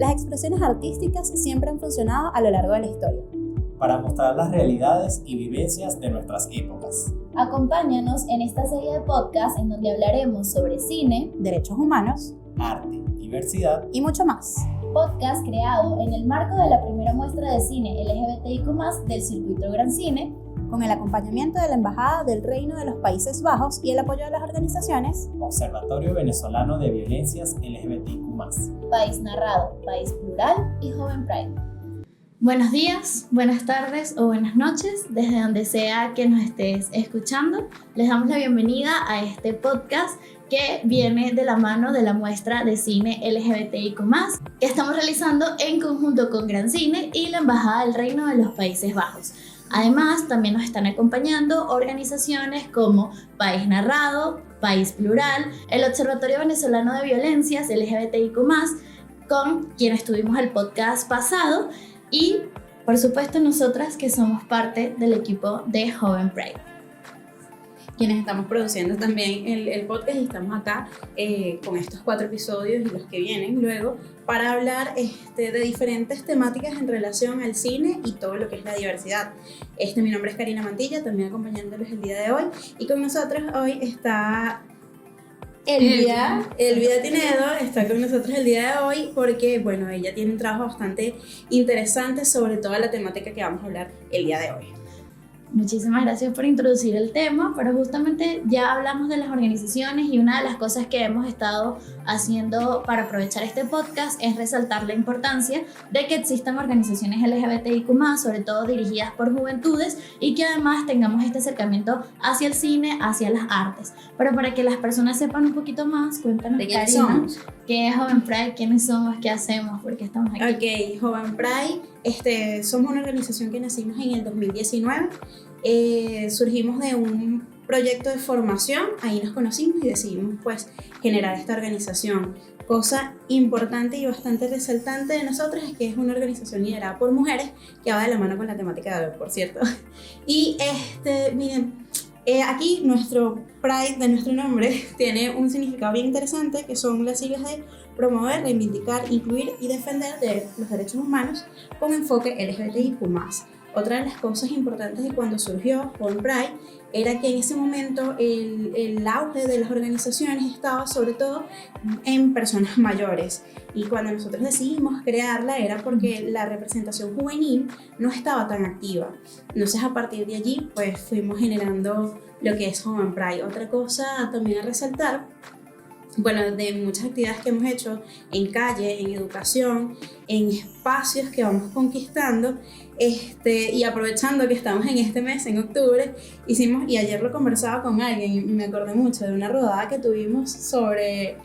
Las expresiones artísticas siempre han funcionado a lo largo de la historia para mostrar las realidades y vivencias de nuestras épocas. Acompáñanos en esta serie de podcasts en donde hablaremos sobre cine, derechos humanos, arte, diversidad y mucho más. Podcast creado en el marco de la primera muestra de cine LGBTIQ+, del Circuito Gran Cine, con el acompañamiento de la Embajada del Reino de los Países Bajos y el apoyo de las organizaciones Observatorio Venezolano de Violencias LGBTIQ+, País Narrado, País Plural y Joven Pride. Buenos días, buenas tardes o buenas noches, desde donde sea que nos estés escuchando. Les damos la bienvenida a este podcast que viene de la mano de la muestra de cine LGBTIQ+, que estamos realizando en conjunto con Gran Cine y la Embajada del Reino de los Países Bajos. Además, también nos están acompañando organizaciones como País Narrado, País Plural, el Observatorio Venezolano de Violencias LGBTIQ+, con quienes tuvimos el podcast pasado, y, por supuesto, nosotras que somos parte del equipo de Joven Pride, quienes estamos produciendo también el podcast, y estamos acá con estos 4 episodios y los que vienen luego para hablar de diferentes temáticas en relación al cine y todo lo que es la diversidad. Mi nombre es Karina Mantilla, también acompañándoles el día de hoy, y con nosotros hoy está Elvia Tinedo. Está con nosotros el día de hoy porque, bueno, ella tiene un trabajo bastante interesante sobre toda la temática que vamos a hablar el día de hoy. Muchísimas gracias por introducir el tema, pero justamente ya hablamos de las organizaciones y una de las cosas que hemos estado haciendo para aprovechar este podcast es resaltar la importancia de que existan organizaciones LGBTIQ+, sobre todo dirigidas por juventudes, y que además tengamos este acercamiento hacia el cine, hacia las artes. Pero para que las personas sepan un poquito más, cuéntanos, ¿de quiénes Karina, somos? ¿Qué es Joven Pride? ¿Quiénes somos? ¿Qué hacemos? ¿Por qué estamos aquí? Ok, Joven Pride, somos una organización que nacimos en el 2019. Surgimos de un proyecto de formación, ahí nos conocimos y decidimos pues generar esta organización. Cosa importante y bastante resaltante de nosotros es que es una organización liderada por mujeres, que va de la mano con la temática de hoy, por cierto. Y miren, aquí nuestro Pride de nuestro nombre tiene un significado bien interesante, que son las siglas de promover, reivindicar, incluir y defender los derechos humanos con enfoque LGBTIQ+. Otra de las cosas importantes de cuando surgió Joven Pride era que en ese momento el auge de las organizaciones estaba sobre todo en personas mayores, y cuando nosotros decidimos crearla era porque la representación juvenil no estaba tan activa. Entonces, a partir de allí pues fuimos generando lo que es Joven Pride. Otra cosa también a resaltar, bueno, de muchas actividades que hemos hecho en calle, en educación, en espacios que vamos conquistando, y aprovechando que estamos en este mes, en octubre, hicimos, y ayer lo conversaba con alguien y me acordé mucho de una rodada que tuvimos sobre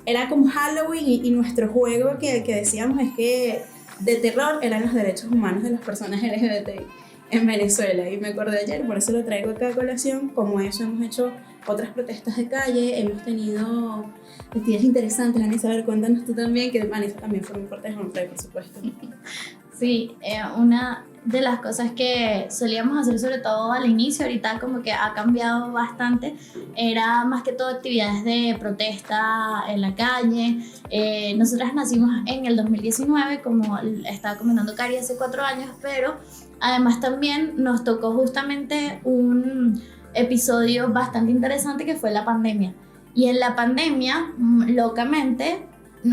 era como Halloween, y nuestro juego que decíamos es que de terror eran los derechos humanos de las personas LGBTI en Venezuela, y me acordé ayer, por eso lo traigo acá a colación. Como eso hemos hecho otras protestas de calle, hemos tenido actividades interesantes. Vanessa, a ver, cuéntanos tú también, que Vanessa también fue muy parte de Joven Pride, por supuesto. Sí, una de las cosas que solíamos hacer, sobre todo al inicio, ahorita como que ha cambiado bastante, era más que todo actividades de protesta en la calle. Nosotras nacimos en el 2019, como estaba comentando Cari, hace 4 años, pero además también nos tocó justamente un episodio bastante interesante que fue la pandemia. Y en la pandemia, locamente,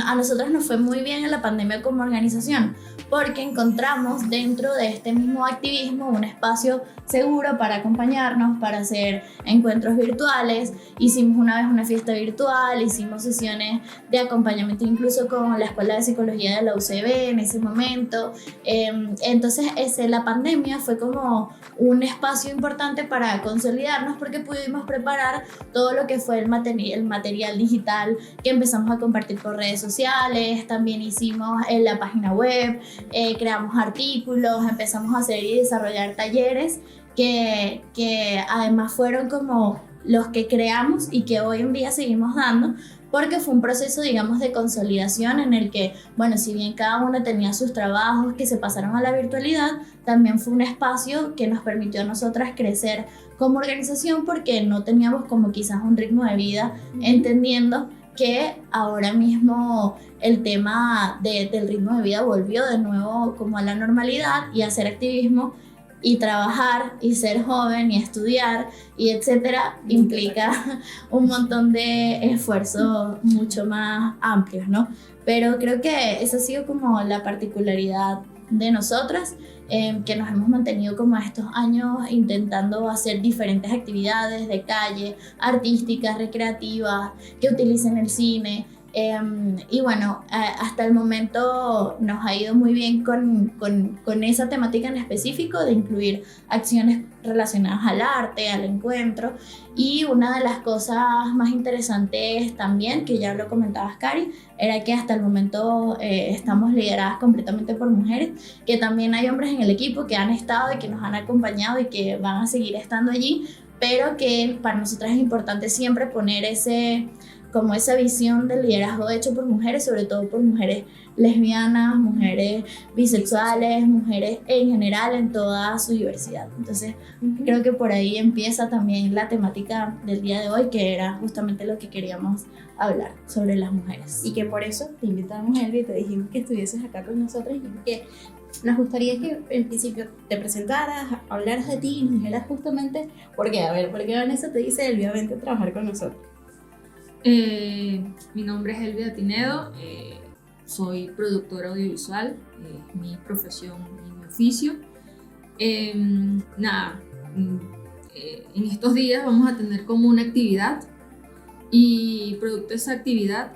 a nosotros nos fue muy bien en la pandemia como organización, porque encontramos dentro de este mismo activismo un espacio seguro para acompañarnos, para hacer encuentros virtuales. Hicimos una vez una fiesta virtual, hicimos sesiones de acompañamiento incluso con la Escuela de Psicología de la UCB en ese momento. Entonces la pandemia fue como un espacio importante para consolidarnos, porque pudimos preparar todo lo que fue el material digital que empezamos a compartir por redes sociales. También hicimos en la página web, creamos artículos, empezamos a hacer y desarrollar talleres que además fueron como los que creamos y que hoy en día seguimos dando, porque fue un proceso, digamos, de consolidación en el que, bueno, si bien cada uno tenía sus trabajos que se pasaron a la virtualidad, también fue un espacio que nos permitió a nosotras crecer como organización, porque no teníamos como quizás un ritmo de vida, entendiendo que ahora mismo el tema del ritmo de vida volvió de nuevo como a la normalidad, y hacer activismo y trabajar y ser joven y estudiar y etcétera implica un montón de esfuerzos mucho más amplios, ¿no? Pero creo que esa ha sido como la particularidad de nosotras, que nos hemos mantenido como estos años intentando hacer diferentes actividades de calle, artísticas, recreativas, que utilicen el cine. Y bueno, hasta el momento nos ha ido muy bien con esa temática en específico, de incluir acciones relacionadas al arte, al encuentro. Y una de las cosas más interesantes también, que ya lo comentabas, Cari, era que hasta el momento estamos lideradas completamente por mujeres, que también hay hombres en el equipo que han estado y que nos han acompañado y que van a seguir estando allí, pero que para nosotras es importante siempre poner como esa visión del liderazgo hecho por mujeres, sobre todo por mujeres lesbianas, mujeres bisexuales, mujeres en general en toda su diversidad. Entonces creo que por ahí empieza también la temática del día de hoy, que era justamente lo que queríamos hablar sobre las mujeres. Y que por eso te invitamos, Elvia, y te dijimos que estuvieses acá con nosotros, y que nos gustaría que en principio te presentaras, hablaras de ti y nos dijeras justamente por qué. A ver, ¿por qué Vanessa te dice, Elvia, vente a trabajar con nosotros? Mi nombre es Elvia Tinedo, soy productora audiovisual, mi profesión y mi oficio. En estos días vamos a tener como una actividad, y producto de esa actividad,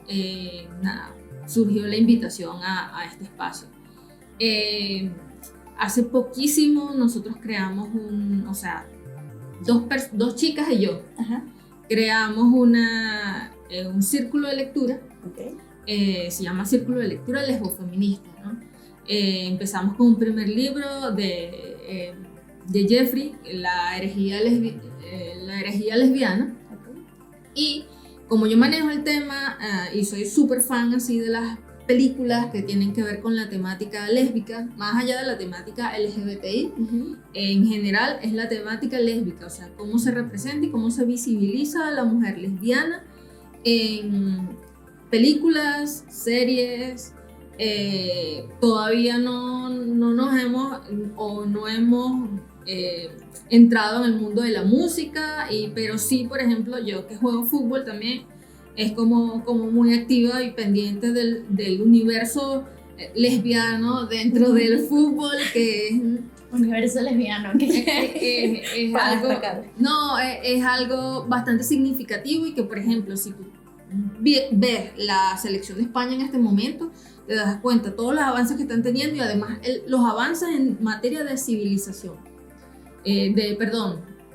surgió la invitación a este espacio. Hace poquísimo nosotros creamos dos chicas y yo. Ajá. Creamos un círculo de lectura, Okay. se llama Círculo de Lectura Lesbofeminista, ¿no? Empezamos con un primer libro de Jeffrey, La herejía lesbiana, Okay. y como yo manejo el tema y soy súper fan así de las películas que tienen que ver con la temática lésbica, más allá de la temática LGBTI, en general es la temática lésbica, o sea, cómo se representa y cómo se visibiliza a la mujer lesbiana en películas, series. Todavía no hemos entrado en el mundo de la música, pero sí, por ejemplo, yo que juego fútbol también, es como muy activa y pendiente del universo lesbiano dentro del fútbol, que es Universo lesbiano, que es algo bastante significativo, y que, por ejemplo, si tú ves la selección de España en este momento, te das cuenta de todos los avances que están teniendo, y además los avances en materia de civilización,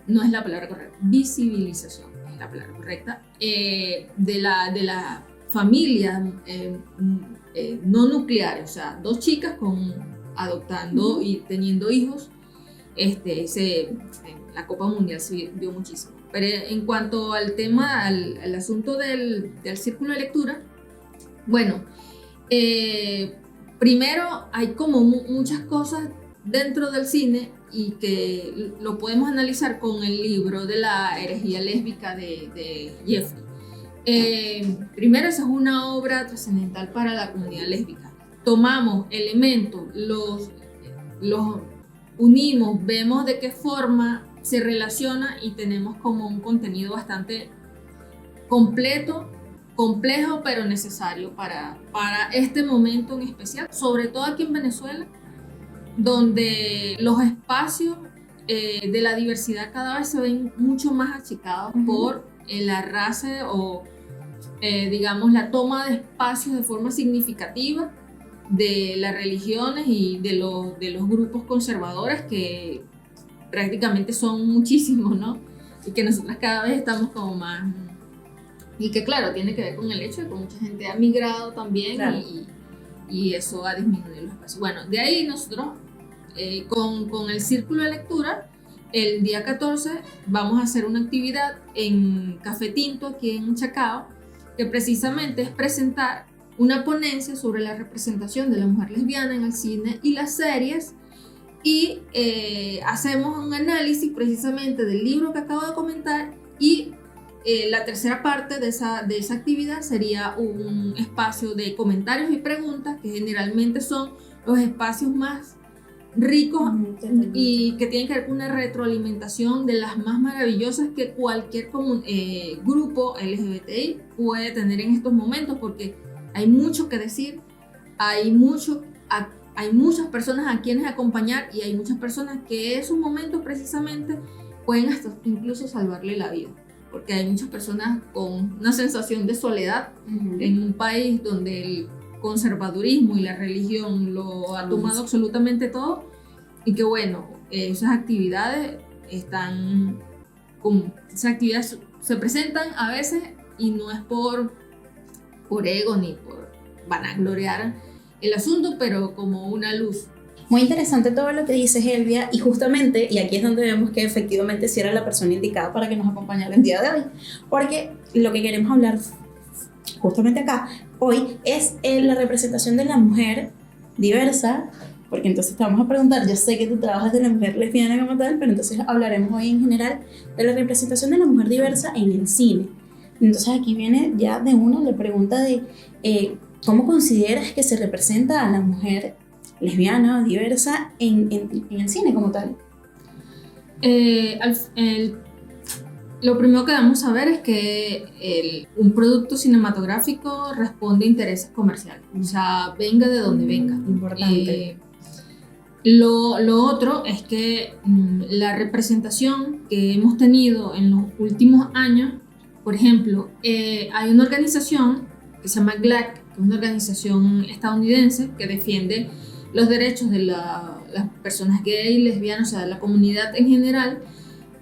no es la palabra correcta, visibilización es la palabra correcta, de la familia no nuclear, o sea, dos chicas adoptando y teniendo hijos. En la Copa Mundial se vio muchísimo. Pero en cuanto al tema, al asunto del círculo de lectura, bueno, primero hay como muchas cosas dentro del cine, y que lo podemos analizar con el libro de La herejía lésbica de Jeffrey. Primero, esa es una obra trascendental para la comunidad lésbica. Tomamos elementos, los unimos, vemos de qué forma se relaciona, y tenemos como un contenido bastante completo, complejo, pero necesario para este momento en especial, sobre todo aquí en Venezuela, donde los espacios de la diversidad cada vez se ven mucho más achicados por el arrase o digamos la toma de espacios de forma significativa de las religiones y de los grupos conservadores, que prácticamente son muchísimos, ¿no? Y que nosotras cada vez estamos como más, y que claro, tiene que ver con el hecho de que mucha gente ha migrado también, claro, y eso ha disminuido los espacios. Bueno, de ahí nosotros con el círculo de lectura, el día 14 vamos a hacer una actividad en Café Tinto, aquí en Chacao, que precisamente es presentar una ponencia sobre la representación de la mujer lesbiana en el cine y las series, y hacemos un análisis precisamente del libro que acabo de comentar, y la tercera parte de esa actividad sería un espacio de comentarios y preguntas, que generalmente son los espacios más ricos y que tienen que ver con una retroalimentación de las más maravillosas que cualquier grupo LGBTI puede tener en estos momentos, porque hay mucho que decir, hay muchas personas a quienes acompañar y hay muchas personas que esos momentos precisamente pueden hasta incluso salvarle la vida, porque hay muchas personas con una sensación de soledad en un país donde el conservadurismo y la religión lo ha tomado absolutamente todo, y que bueno, esas actividades se presentan a veces, y no es por ego ni por vanagloriar el asunto, pero como una luz. Muy interesante todo lo que dice Elvia, y justamente, y aquí es donde vemos que efectivamente sí era la persona indicada para que nos acompañara el día de hoy, porque lo que queremos hablar justamente acá hoy es la representación de la mujer diversa, porque entonces te vamos a preguntar, yo sé que tú trabajas de la mujer lesbiana como tal, pero entonces hablaremos hoy en general de la representación de la mujer diversa en el cine. Entonces aquí viene ya de una la pregunta de ¿cómo consideras que se representa a la mujer lesbiana o diversa en el cine como tal? Lo primero que debemos saber es que un producto cinematográfico responde a intereses comerciales, o sea, venga de donde venga. Importante. Lo otro es que la representación que hemos tenido en los últimos años, por ejemplo, hay una organización que se llama GLAAD, que es una organización estadounidense que defiende los derechos de las personas gay, lesbianas, o sea, de la comunidad en general,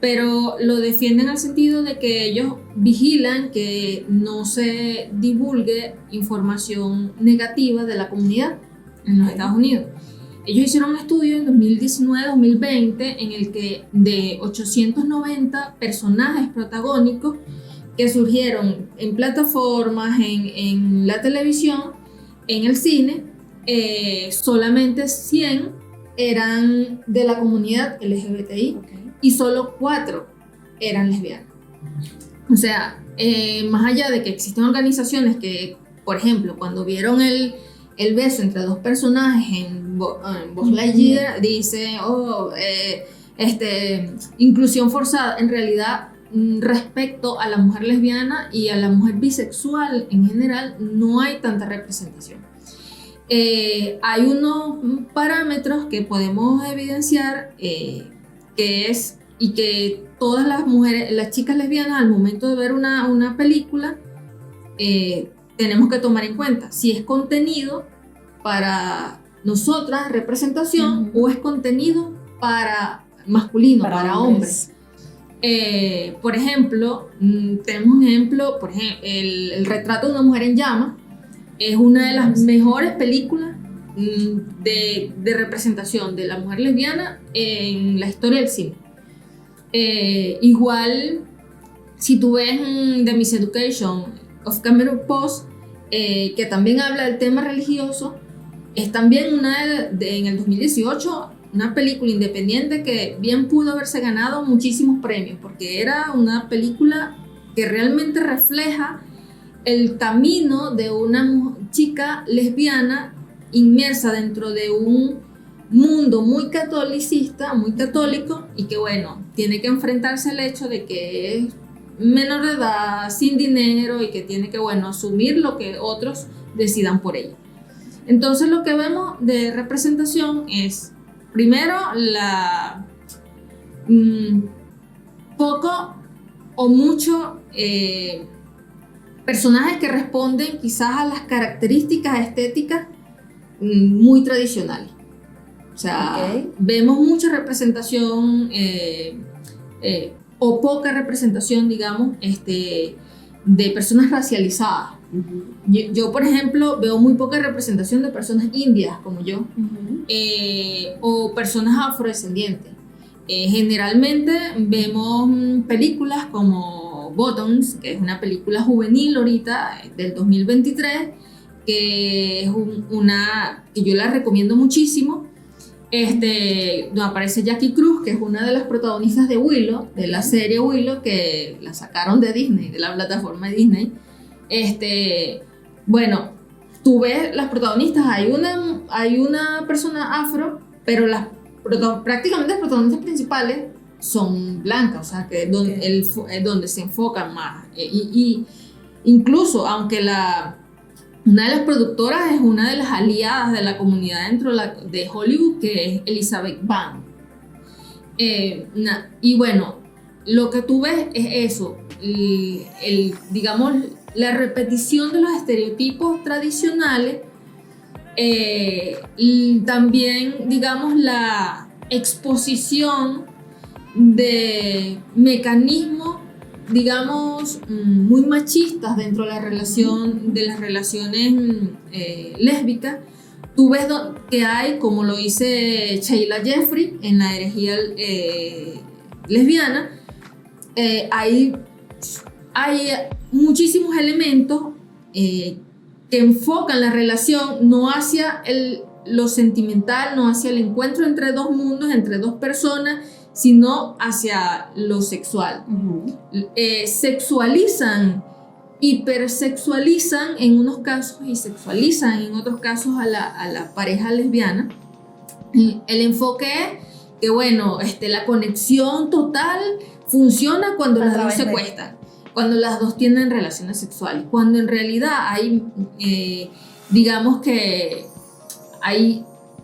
pero lo defienden al sentido de que ellos vigilan que no se divulgue información negativa de la comunidad en los Estados Unidos. Ellos hicieron un estudio en 2019-2020 en el que de 890 personajes protagónicos que surgieron en plataformas, en la televisión, en el cine, solamente 100 eran de la comunidad LGBTI y solo 4 eran lesbianas. O sea, más allá de que existen organizaciones que, por ejemplo, cuando vieron el beso entre dos personajes en Buzz Lightyear, dice, inclusión forzada, en realidad respecto a la mujer lesbiana y a la mujer bisexual en general no hay tanta representación. Hay unos parámetros que podemos evidenciar que todas las mujeres, las chicas lesbianas, al momento de ver una película, tenemos que tomar en cuenta si es contenido para nosotras, representación, o es contenido para masculino, para hombres. Por ejemplo, tenemos un ejemplo, el retrato de una mujer en llamas es una de las mejores películas de representación de la mujer lesbiana en la historia del cine. Igual, si tú ves The Miseducation of Cameron Post, que también habla del tema religioso, es también en el 2018 una película independiente que bien pudo haberse ganado muchísimos premios, porque era una película que realmente refleja el camino de una chica lesbiana inmersa dentro de un mundo muy catolicista, muy católico, y que bueno, tiene que enfrentarse al hecho de que es menor de edad, sin dinero, y que tiene que bueno, asumir lo que otros decidan por ella. Entonces lo que vemos de representación es primero poco o mucho personajes que responden quizás a las características estéticas muy tradicionales. O sea, vemos mucha representación o poca representación, digamos, de personas racializadas. Yo, por ejemplo, veo muy poca representación de personas indias como yo, o personas afrodescendientes. Generalmente vemos películas como Bottoms, que es una película juvenil ahorita del 2023, que es una que yo la recomiendo muchísimo, donde aparece Jackie Cruz, que es una de las protagonistas de Willow, de la serie Willow, que la sacaron de Disney, de la plataforma de Disney. Bueno, tú ves las protagonistas, hay una persona afro, pero prácticamente las protagonistas principales son blancas, o sea, que es donde se enfocan más. Y incluso, aunque una de las productoras es una de las aliadas de la comunidad dentro de Hollywood, que es Elizabeth Banks. Y bueno, lo que tú ves es eso, digamos, la repetición de los estereotipos tradicionales, y también, digamos, la exposición de mecanismos, digamos, muy machistas dentro de las relaciones lésbicas. Tú ves que hay, como lo dice Sheila Jeffrey en la herejía lesbiana, hay muchísimos elementos que enfocan la relación no hacia lo sentimental, no hacia el encuentro entre dos mundos, entre dos personas, sino hacia lo sexual. Sexualizan, hipersexualizan en unos casos y sexualizan en otros casos a la pareja lesbiana. El enfoque es que, bueno, la conexión total funciona cuando las dos se acuestan, cuando las dos tienen relaciones sexuales, cuando en realidad hay, digamos que hay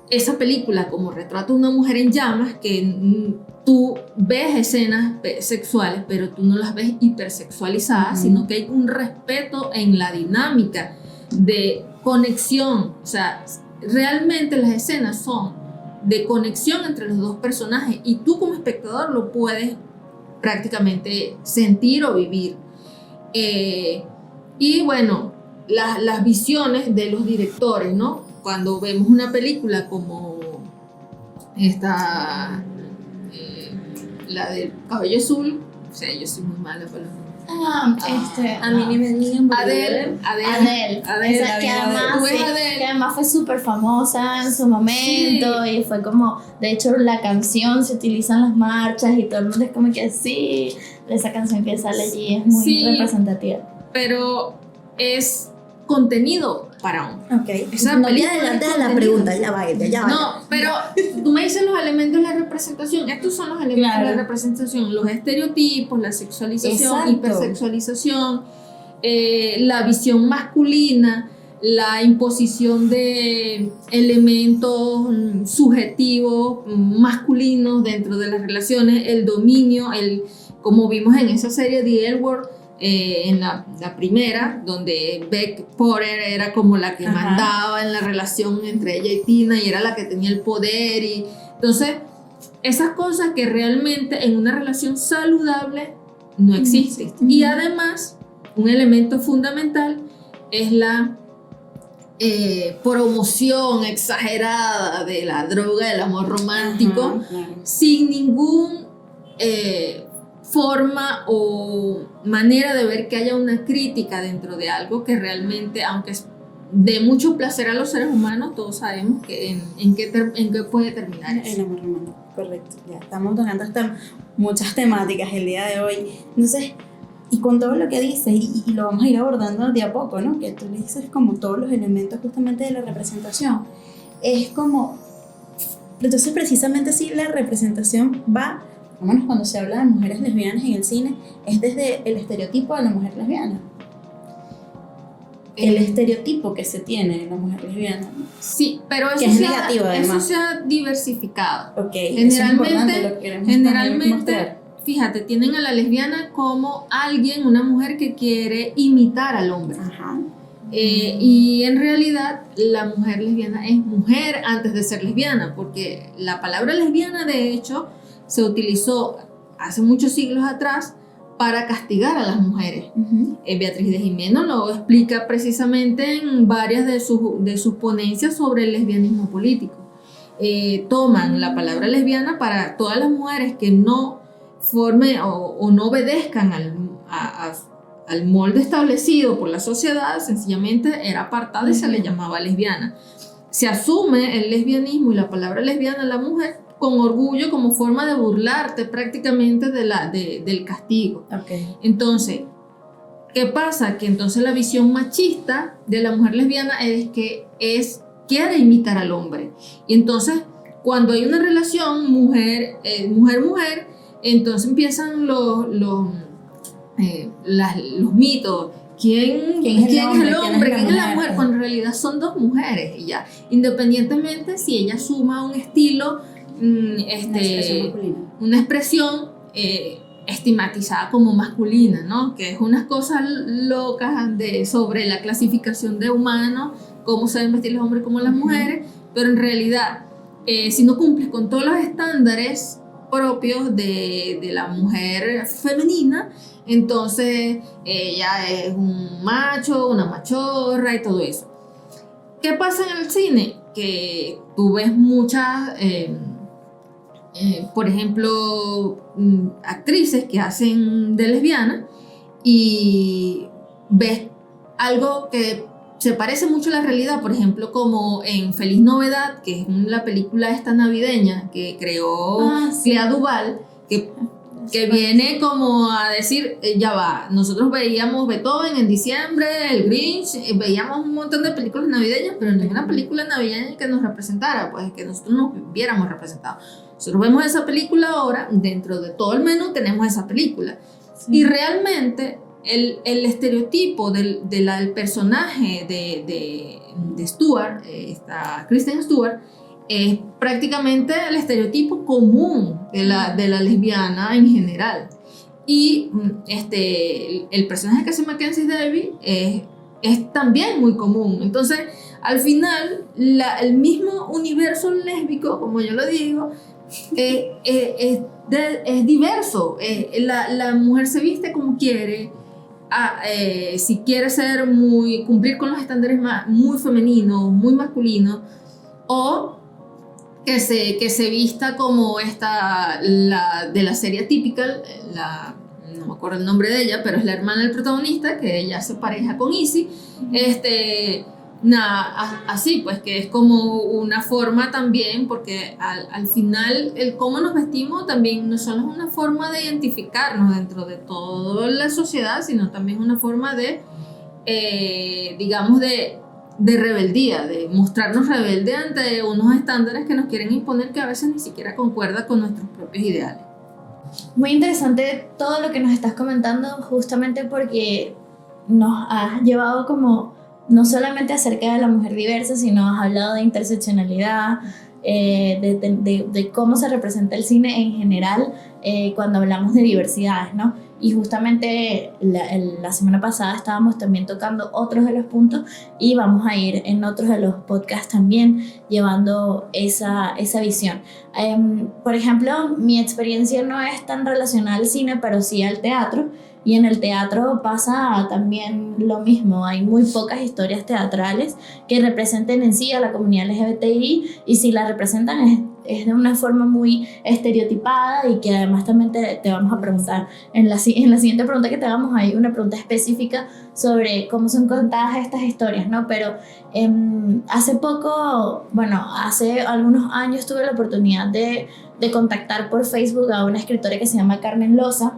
esa película como retrata una mujer en llamas, que tú ves escenas sexuales, pero tú no las ves hipersexualizadas, sino que hay un respeto en la dinámica de conexión. O sea, realmente las escenas son de conexión entre los dos personajes y tú como espectador lo puedes prácticamente sentir o vivir. Y bueno, las visiones de los directores, ¿no? Cuando vemos una película como esta, la del cabello azul, o sea, yo soy muy mala para los nombres. A mí ni me digan Adele. Esa, que además fue súper famosa en su momento, sí. Y fue como, de hecho, la canción se utiliza en las marchas y todo el mundo es como que sí, esa canción que sale allí es muy representativa. Pero es contenido para hombres. Ok, no le adelantes a la pregunta, ya va. No, pero tú me dices los elementos de la representación. Estos son los elementos de la representación: los estereotipos, la sexualización, hipersexualización, la visión masculina, la imposición de elementos subjetivos masculinos dentro de las relaciones, el dominio, como vimos en esa serie The L Word, en la primera, donde Beck Porter era como la que mandaba en la relación entre ella y Tina y era la que tenía el poder. Y entonces esas cosas que realmente en una relación saludable no existen. Y además un elemento fundamental es la promoción exagerada de la droga, del amor romántico, sin ningún forma o manera de ver que haya una crítica dentro de algo que realmente, aunque es de mucho placer a los seres humanos, todos sabemos que en qué puede terminar eso. El amor romántico, correcto. Ya estamos tocando hasta muchas temáticas el día de hoy. Entonces, y con todo lo que dices, y lo vamos a ir abordando de a poco, ¿no? Que tú le dices como todos los elementos justamente de la representación. Es como, entonces precisamente sí, la representación va, vámonos, cuando se habla de mujeres lesbianas en el cine, es desde el estereotipo de la mujer lesbiana. El estereotipo que se tiene de la mujer lesbiana. Sí, pero eso, es negativo, además. Eso se ha diversificado. Ok, generalmente, lo que generalmente, fíjate, tienen a la lesbiana como una mujer que quiere imitar al hombre. Ajá. Y en realidad la mujer lesbiana es mujer antes de ser lesbiana, porque la palabra lesbiana de hecho se utilizó hace muchos siglos atrás para castigar a las mujeres. Beatriz de Jimeno lo explica precisamente en varias de sus ponencias sobre el lesbianismo político. Toman la palabra lesbiana para todas las mujeres que no formen o no obedezcan al molde establecido por la sociedad, sencillamente era apartada y se le llamaba lesbiana. se asume el lesbianismo y la palabra lesbiana a la mujer con orgullo como forma de burlarte prácticamente del castigo. Ok. Entonces, ¿qué pasa? Que entonces la visión machista de la mujer lesbiana es que quiere imitar al hombre. Y entonces, cuando hay una relación mujer-mujer, entonces empiezan los mitos. ¿Quién es el hombre? ¿Quién es la mujer? Cuando en realidad son dos mujeres y ya. Independientemente si ella suma un estilo, una expresión estigmatizada como masculina, ¿no? Que es unas cosas locas sobre la clasificación de humanos, cómo se deben vestir los hombres como las mujeres, pero en realidad, si no cumples con todos los estándares propios de la mujer femenina, entonces ella es un macho, una machorra y todo eso. ¿Qué pasa en el cine? Que tú ves muchas, por ejemplo, actrices que hacen de lesbiana y ves algo que se parece mucho a la realidad, por ejemplo, como en Feliz Novedad, que es la película esta navideña que creó Clea Duvall, que viene como a decir, ya va, nosotros veíamos Beethoven en diciembre, el Grinch, veíamos un montón de películas navideñas, pero ninguna película navideña que nos representara, pues que nosotros nos viéramos representados. Nosotros vemos esa película ahora, dentro de todo el menú tenemos esa película. Sí. Y realmente el estereotipo del personaje de Stewart, Kristen Stewart, es prácticamente el estereotipo común de la lesbiana en general. Y el personaje que hace Mackenzie Davis es también muy común. Entonces, al final, el mismo universo lésbico, como yo lo digo, es diverso. La mujer se viste como quiere. Si quiere cumplir con los estándares muy femeninos, muy masculinos, o que se vista como de la serie Typical, no me acuerdo el nombre de ella, pero es la hermana del protagonista, que ella se pareja con Izzy, así pues, que es como una forma también, porque al final el cómo nos vestimos también no solo es una forma de identificarnos dentro de toda la sociedad, sino también una forma de, digamos, de rebeldía, de mostrarnos rebelde ante unos estándares que nos quieren imponer que a veces ni siquiera concuerda con nuestros propios ideales. Muy interesante todo lo que nos estás comentando, justamente porque nos has llevado como no solamente acerca de la mujer diversa, sino has hablado de interseccionalidad, de cómo se representa el cine en general cuando hablamos de diversidades, ¿no? Y justamente la semana pasada estábamos también tocando otros de los puntos y vamos a ir en otros de los podcasts también llevando esa visión. Por ejemplo, mi experiencia no es tan relacionada al cine, pero sí al teatro. Y en el teatro pasa también lo mismo. Hay muy pocas historias teatrales que representen en sí a la comunidad LGBTI, y si la representan es de una forma muy estereotipada, y que además también te vamos a preguntar en la siguiente pregunta que te hagamos, hay una pregunta específica sobre cómo son contadas estas historias, ¿no? Pero hace algunos años tuve la oportunidad de contactar por Facebook a una escritora que se llama Carmen Loza.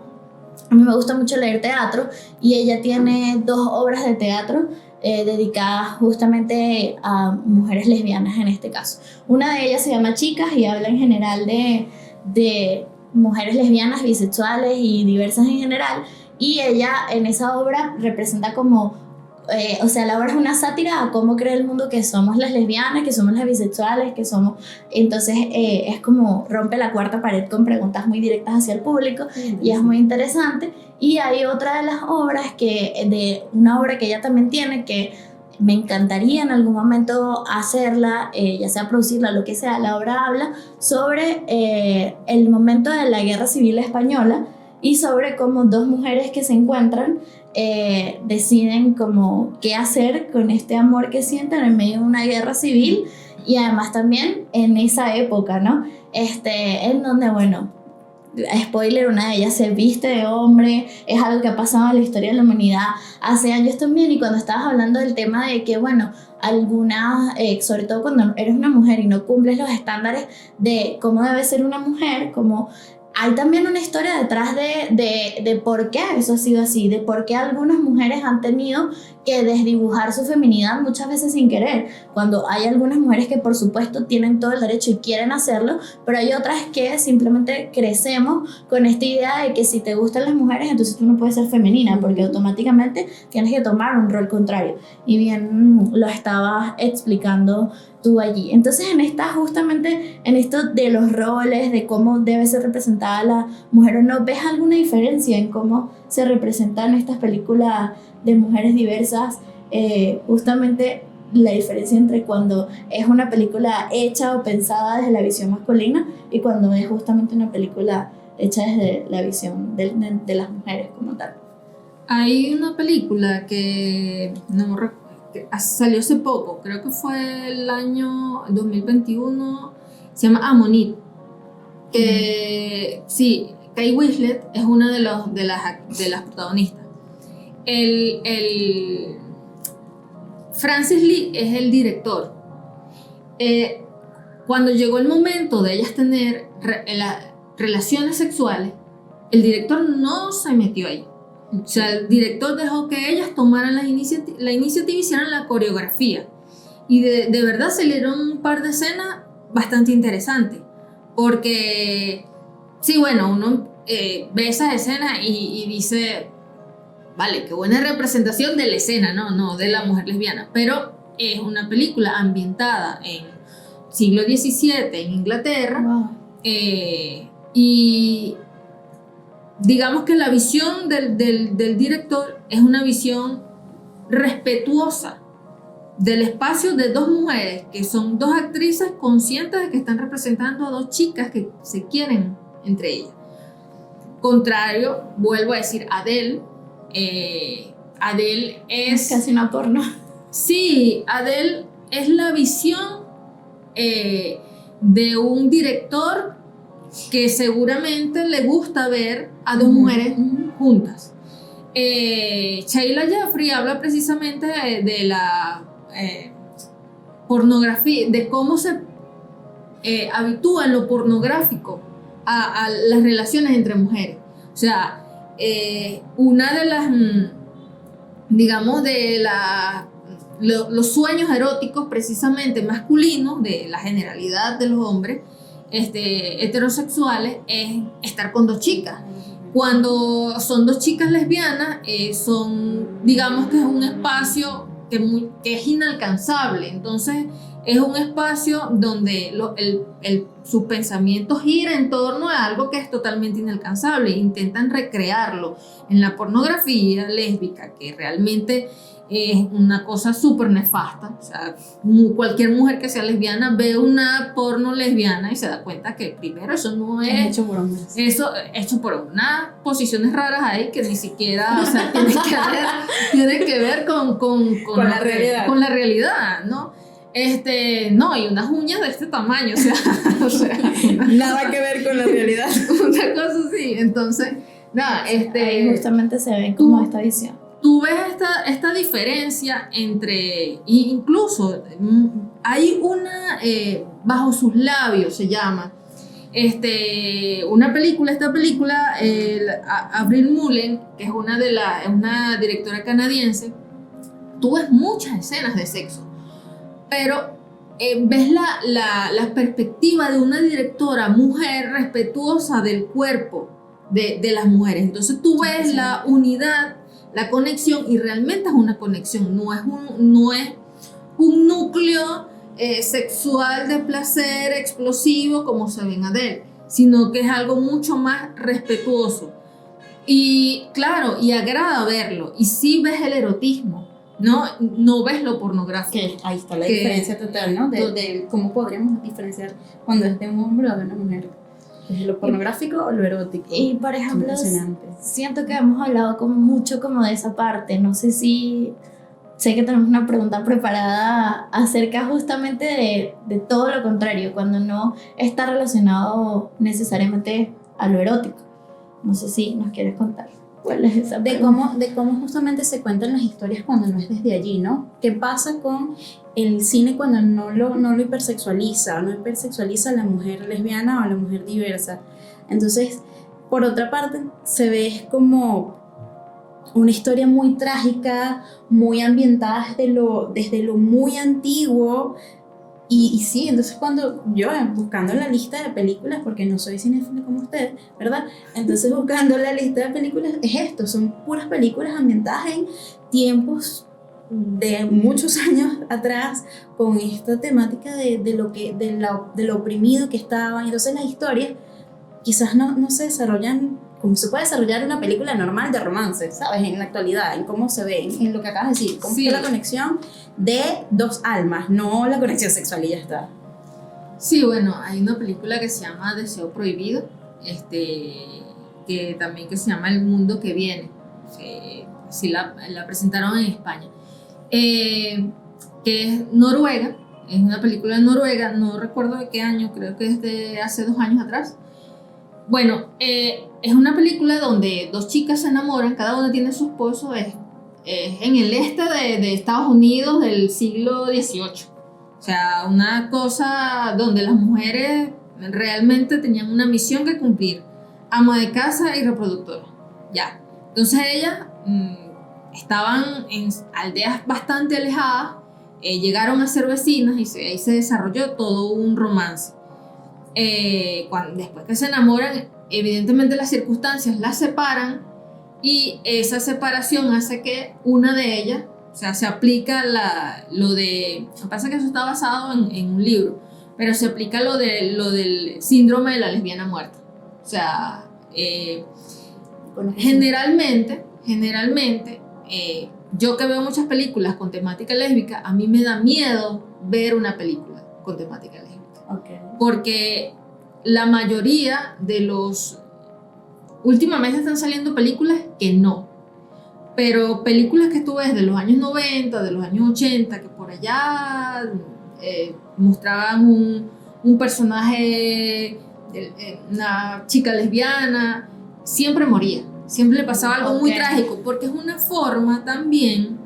A mí me gusta mucho leer teatro y ella tiene 2 obras de teatro dedicadas justamente a mujeres lesbianas en este caso. Una de ellas se llama Chicas y habla en general de mujeres lesbianas, bisexuales y diversas en general, y ella en esa obra representa como la obra es una sátira a cómo cree el mundo que somos las lesbianas, que somos las bisexuales, que somos... Entonces es como rompe la cuarta pared con preguntas muy directas hacia el público, y es muy interesante. Y hay otra de las obras una obra que ella también tiene, que me encantaría en algún momento hacerla, ya sea producirla, lo que sea. La obra habla sobre el momento de la Guerra Civil Española y sobre cómo 2 mujeres que se encuentran deciden como qué hacer con este amor que sienten en medio de una guerra civil, y además también en esa época, ¿no? En donde, bueno, spoiler, una de ellas se viste de hombre, es algo que ha pasado en la historia de la humanidad hace años también. Y cuando estabas hablando del tema de que, bueno, algunas, sobre todo cuando eres una mujer y no cumples los estándares de cómo debe ser una mujer, como hay también una historia detrás de por qué eso ha sido así, de por qué algunas mujeres han tenido que desdibujar su feminidad muchas veces sin querer, cuando hay algunas mujeres que por supuesto tienen todo el derecho y quieren hacerlo, pero hay otras que simplemente crecemos con esta idea de que si te gustan las mujeres, entonces tú no puedes ser femenina, porque automáticamente tienes que tomar un rol contrario. Y bien lo estabas explicando tú allí. Entonces justamente en esto de los roles, de cómo debe ser representada la mujer o no, ¿ves alguna diferencia en cómo se representan estas películas de mujeres diversas? Justamente la diferencia entre cuando es una película hecha o pensada desde la visión masculina y cuando es justamente una película hecha desde la visión de las mujeres como tal. Hay una película que no recuerdo, que salió hace poco, creo que fue el año 2021, se llama Ammonite, que sí, Kate Winslet es una de las protagonistas. Francis Lee es el director. Cuando llegó el momento de ellas tener relaciones sexuales, el director no se metió ahí. O sea, el director dejó que ellas tomaran la iniciativa y hicieran la coreografía. Y de verdad salieron un par de escenas bastante interesantes. Porque, sí, bueno, uno ve esas escenas y dice, vale, qué buena representación de la escena, no de la mujer lesbiana. Pero es una película ambientada en siglo XVII en Inglaterra. Wow. Y digamos que la visión del director es una visión respetuosa del espacio de dos mujeres, que son dos actrices conscientes de que están representando a dos chicas que se quieren entre ellas. Contrario, vuelvo a decir, Adele es casi una porno. Sí, Adele es la visión de un director que seguramente le gusta ver a dos mujeres juntas. Sheila Jeffrey habla precisamente de la pornografía, de cómo se habitúa en lo pornográfico a las relaciones entre mujeres. O sea, una de las, digamos, los sueños eróticos precisamente masculinos de la generalidad de los hombres heterosexuales es estar con dos chicas. Cuando son dos chicas lesbianas, digamos que es un espacio que es inalcanzable. Entonces es un espacio donde sus pensamientos giran en torno a algo que es totalmente inalcanzable. Intentan recrearlo en la pornografía lésbica, que realmente es una cosa súper nefasta. O sea, cualquier mujer que sea lesbiana ve una porno lesbiana y se da cuenta que primero eso no es hecho por hombres. Eso hecho por unas posiciones raras ahí que ni siquiera, o sea, tiene que ver con la realidad. Con la realidad, ¿no? No, y unas uñas de este tamaño, o sea Nada que ver con la realidad. una cosa así. Entonces, nada, Ahí justamente se ve como esta visión. Tú ves esta diferencia entre, incluso hay una, bajo sus labios se llama, esta película, Avril Mullen, que es una directora canadiense, tú ves muchas escenas de sexo, pero ves la perspectiva de una directora mujer respetuosa del cuerpo de las mujeres. Entonces tú ves la unidad, la conexión, y realmente es una conexión, no es un núcleo sexual de placer explosivo como se ve en Adele, sino que es algo mucho más respetuoso. Y claro, y agrada verlo, y sí ves el erotismo, no ves lo pornográfico. Que ahí está la diferencia total, ¿no? De cómo podríamos diferenciar cuando es de un hombre o de una mujer. ¿Es lo pornográfico o lo erótico? Y por ejemplo, Impresionante. siento que hemos hablado mucho como de esa parte. No sé si... Sé que tenemos una pregunta preparada acerca justamente de todo lo contrario, cuando no está relacionado necesariamente a lo erótico. No sé si nos quieres contar cuál es esa de pregunta. cómo justamente se cuentan las historias cuando no es desde allí, ¿no? ¿Qué pasa con el cine cuando no lo hipersexualiza, o no hipersexualiza a la mujer lesbiana o a la mujer diversa? Entonces, por otra parte, se ve como una historia muy trágica, muy ambientada desde lo muy antiguo. Y sí, entonces cuando yo, buscando la lista de películas, porque no soy cinéfila como ustedes, ¿verdad? Entonces buscando la lista de películas, es esto, son puras películas ambientadas en tiempos de muchos años atrás, con esta temática de lo oprimido que estaban. Entonces las historias quizás no se desarrollan como se puede desarrollar una película normal de romance, ¿sabes? En la actualidad, en cómo se ve, en lo que acabas de decir, cómo Sí. es la conexión de dos almas, no la conexión sexual y ya está. Sí, bueno, hay una película que se llama Deseo Prohibido, que también que se llama El Mundo que Viene. Sí, la presentaron en España. Que es Noruega, es una película de Noruega, no recuerdo de qué año, creo que es de hace 2 años atrás. Bueno, es una película donde dos chicas se enamoran, cada una tiene su esposo, es en el este de Estados Unidos del siglo XVIII. O sea, una cosa donde las mujeres realmente tenían una misión que cumplir, ama de casa y reproductora. Ya. Entonces ellas estaban en aldeas bastante alejadas, llegaron a ser vecinas y ahí se desarrolló todo un romance. Después que se enamoran, evidentemente las circunstancias las separan y esa separación hace que una de ellas, o sea, se aplica lo que pasa es que eso está basado en un libro, pero se aplica lo del síndrome de la lesbiana muerta. O sea, generalmente, yo que veo muchas películas con temática lésbica, a mí me da miedo ver una película con temática lésbica. Okay. Porque la mayoría de últimamente están saliendo películas que no, pero películas que tú ves de los años 90, de los años 80, que por allá mostraban un personaje, una chica lesbiana, siempre moría, siempre le pasaba algo muy trágico, porque es una forma también,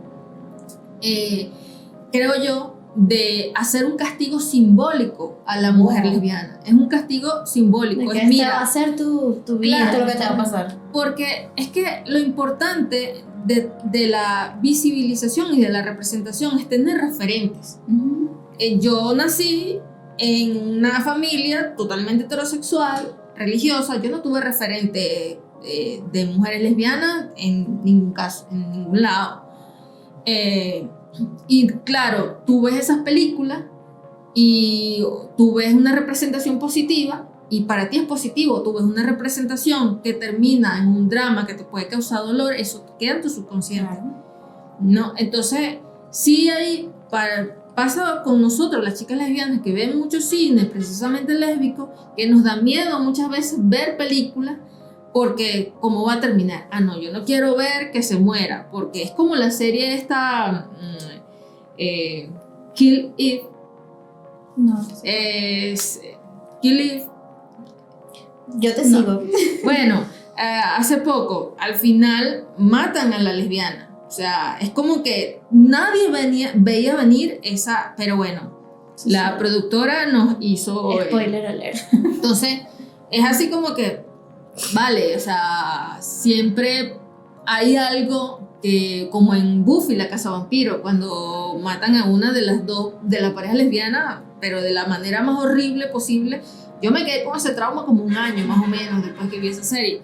creo yo, de hacer un castigo simbólico a la mujer lesbiana. Es un castigo simbólico. De que es, mira, esta va a ser tu vida. Esto es lo que te va a pasar. porque es que lo importante de la visibilización y de la representación es tener referentes. Yo nací en una familia totalmente heterosexual, religiosa. Yo no tuve referente de mujeres lesbianas en ningún caso, en ningún lado. Y claro, tú ves esas películas y tú ves una representación positiva y para ti es positivo. Tú ves una representación que termina en un drama que te puede causar dolor, eso queda en tu subconsciente. ¿No? Entonces, sí pasa con nosotros, las chicas lesbianas, que ven mucho cine precisamente lésbico, que nos da miedo muchas veces ver películas porque ¿cómo va a terminar? Ah, no, yo no quiero ver que se muera, porque es como la serie esta Kill Eve. No. Kill Eve. Yo te sigo. Bueno, hace poco, al final matan a la lesbiana. O sea, es como que nadie veía venir esa, pero bueno, la productora nos hizo... Spoiler alert. Entonces, es así como que, vale, o sea, siempre hay algo que, como en Buffy, la cazavampiro, cuando matan a una de las dos, de la pareja lesbiana, pero de la manera más horrible posible. Yo me quedé con ese trauma como 1 año más o menos después que vi esa serie.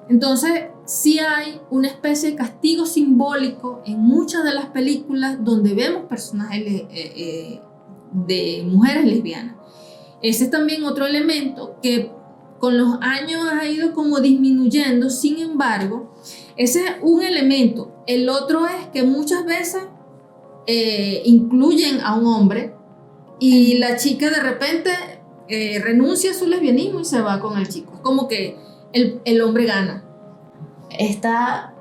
Entonces, sí hay una especie de castigo simbólico en muchas de las películas donde vemos personajes de mujeres lesbianas. Ese es también otro elemento que con los años ha ido como disminuyendo. Sin embargo, ese es un elemento. El otro es que muchas veces incluyen a un hombre y la chica de repente renuncia a su lesbianismo y se va con el chico. Es como que el hombre gana. Esta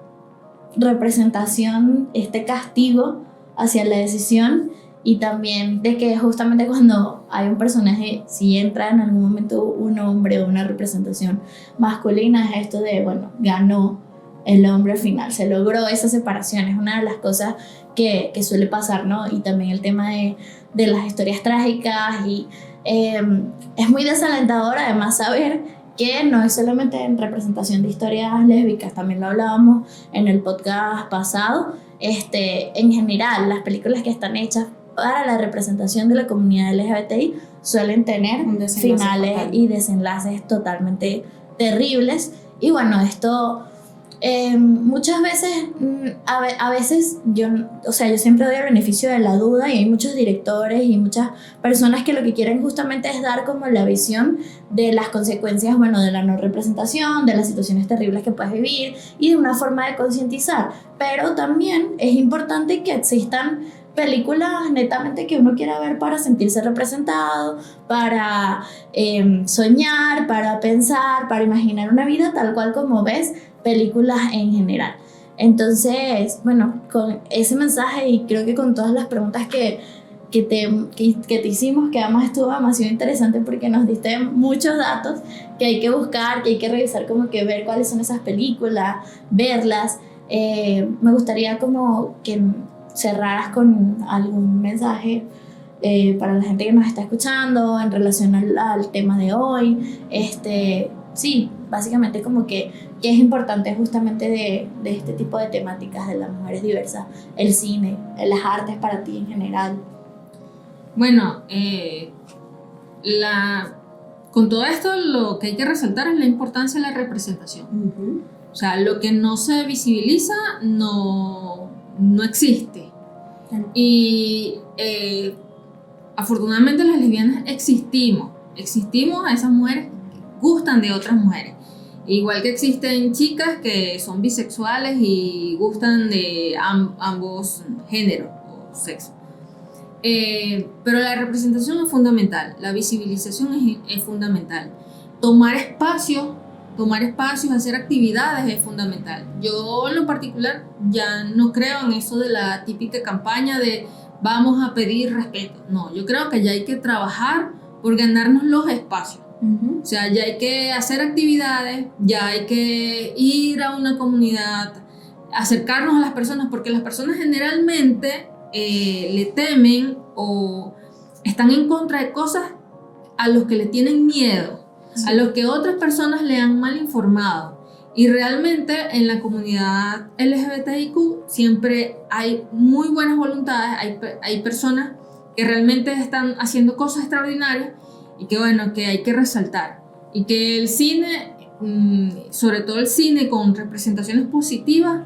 representación, este castigo hacia la decisión y también de que justamente cuando hay un personaje, si entra en algún momento un hombre o una representación masculina, es esto de, bueno, ganó el hombre al final, se logró esa separación, es una de las cosas que suele pasar, ¿no? Y también el tema de las historias trágicas y es muy desalentador además saber que no es solamente en representación de historias lésbicas, también lo hablábamos en el podcast pasado, en general las películas que están hechas para la representación de la comunidad LGBTI suelen tener finales fatal y desenlaces totalmente terribles. Y bueno, esto muchas veces, a veces yo siempre doy el beneficio de la duda y hay muchos directores y muchas personas que lo que quieren justamente es dar como la visión de las consecuencias, bueno, de la no representación, de las situaciones terribles que puedes vivir y de una forma de concientizar, pero también es importante que existan películas netamente que uno quiera ver para sentirse representado, para soñar, para pensar, para imaginar una vida tal cual como ves películas en general. Entonces, bueno, con ese mensaje y creo que con todas las preguntas que te hicimos, que además estuvo demasiado interesante porque nos diste muchos datos que hay que buscar, que hay que revisar, como que ver cuáles son esas películas, verlas. Me gustaría como que cerraras con algún mensaje para la gente que nos está escuchando en relación al tema de hoy. Sí, básicamente como que es importante justamente de este tipo de temáticas de las mujeres diversas, el cine, las artes para ti en general. Bueno, con todo esto lo que hay que resaltar es la importancia de la representación. Uh-huh. O sea, lo que no se visibiliza no existe. Claro. Y afortunadamente las lesbianas existimos a esas mujeres que gustan de otras mujeres. Igual que existen chicas que son bisexuales y gustan de ambos géneros o sexos. Pero la representación es fundamental, la visibilización es fundamental. Tomar espacios, hacer actividades es fundamental. Yo en lo particular ya no creo en eso de la típica campaña de vamos a pedir respeto. No, yo creo que ya hay que trabajar por ganarnos los espacios. Uh-huh. O sea, ya hay que hacer actividades, ya hay que ir a una comunidad, acercarnos a las personas, porque las personas generalmente le temen o están en contra de cosas a los que le tienen miedo, sí, a los que otras personas le han mal informado. Y realmente en la comunidad LGBTIQ siempre hay muy buenas voluntades, hay personas que realmente están haciendo cosas extraordinarias y que bueno, que hay que resaltar. Y que el cine, sobre todo el cine con representaciones positivas,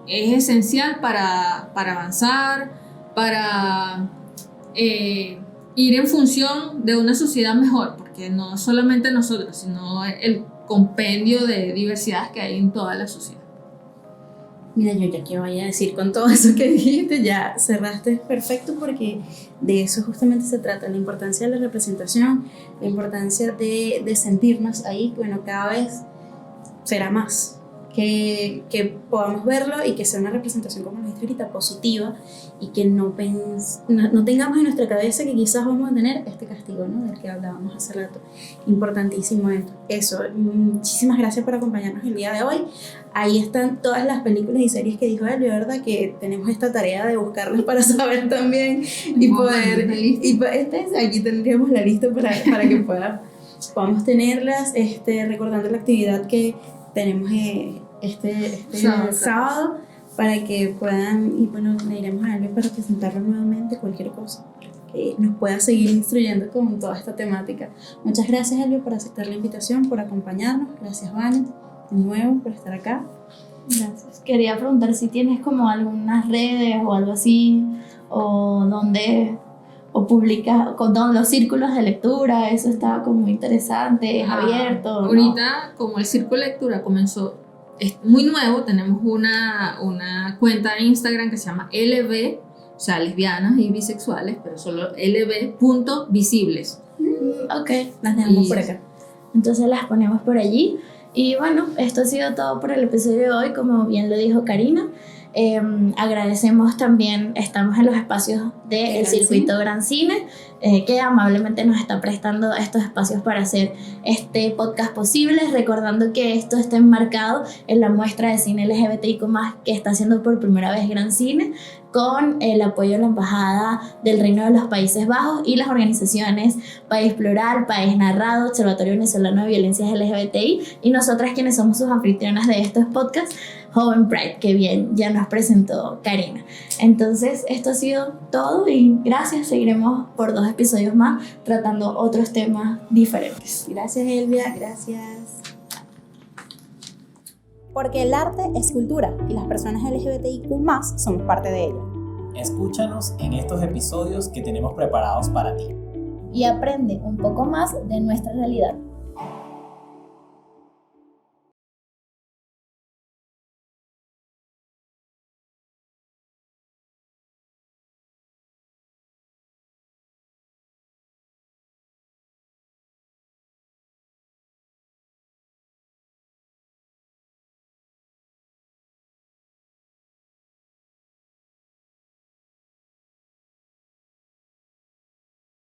es esencial para avanzar, para ir en función de una sociedad mejor, porque no solamente nosotros, sino el compendio de diversidades que hay en toda la sociedad. Mira, yo ya que voy a decir con todo eso que dijiste, ya cerraste perfecto, porque de eso justamente se trata, la importancia de la representación, la importancia de sentirnos ahí. Bueno, cada vez será más que podamos verlo y que sea una representación, como lo dijiste ahorita, positiva, y que no tengamos en nuestra cabeza que quizás vamos a tener este castigo, ¿no?, del que hablábamos hace rato. Importantísimo eso. Muchísimas gracias por acompañarnos el día de hoy. Ahí están todas las películas y series que dijo él, de verdad que tenemos esta tarea de buscarlas para saber también y poder, aquí tendríamos la lista para que podamos tenerlas, recordando la actividad que tenemos este sábado, para que puedan, y bueno, le iremos a Elvio para presentarlo nuevamente, cualquier cosa que nos pueda seguir instruyendo con toda esta temática. Muchas gracias, Elvio, por aceptar la invitación, por acompañarnos. Gracias, Vane, de nuevo por estar acá. Gracias. Quería preguntar si tienes como algunas redes o algo así, o donde o publicas con los círculos de lectura. Eso estaba como muy interesante, es abierto, ¿no? Ahorita, como el círculo de lectura comenzó, es muy nuevo, tenemos una cuenta de Instagram que se llama LB, o sea, lesbianas y bisexuales, pero solo lb.visibles. Ok, las dejamos por acá. Entonces las ponemos por allí. Y bueno, esto ha sido todo por el episodio de hoy, como bien lo dijo Karina. Agradecemos también, estamos en los espacios del circuito Gran Cine, que amablemente nos está prestando estos espacios para hacer este podcast posible, recordando que esto está enmarcado en la muestra de cine LGBTIQ+, que está haciendo por primera vez Gran Cine, con el apoyo de la Embajada del Reino de los Países Bajos y las organizaciones País Plural, País Narrado, Observatorio Venezolano de Violencias LGBTI, y nosotras quienes somos sus anfitrionas de estos podcasts, Joven Pride, que bien ya nos presentó Karina. Entonces esto ha sido todo y gracias, seguiremos por 2 episodios más tratando otros temas diferentes. Gracias, Elvia, gracias. Porque el arte es cultura y las personas LGBTIQ+ somos parte de ella. Escúchanos en estos episodios que tenemos preparados para ti. Y aprende un poco más de nuestra realidad.